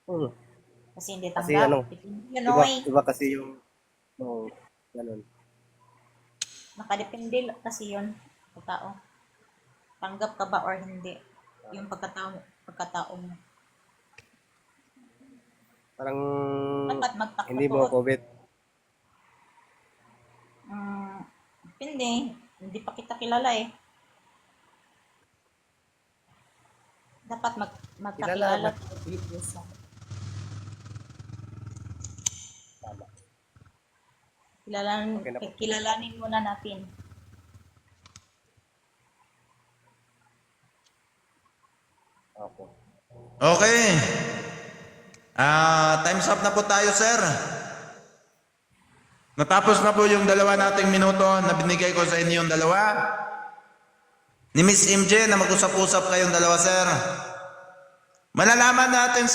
Hmm. Kasi hindi Kasi tanggap. ano, Yun, iba, oy. iba kasi yung, ganun. Nakadepende kasi yun sa tao. Tanggap ka ba or hindi? Yung pagkatao mo. Parang, Dapat hindi mo magpakatotoo. ako bet. Mm, depende. Hindi pa kita kilala eh. Dapat Kilala, magkakilala tayo before sa tama. kilalanin, Okay na po. kilalanin muna natin. Opo. Okay. Time's up na po tayo, sir. Natapos na po yung dalawa nating minuto na binigay ko sa inyong dalawa. Ni Miss MJ na mag-usap-usap kayong dalawa, sir. Malalaman natin sa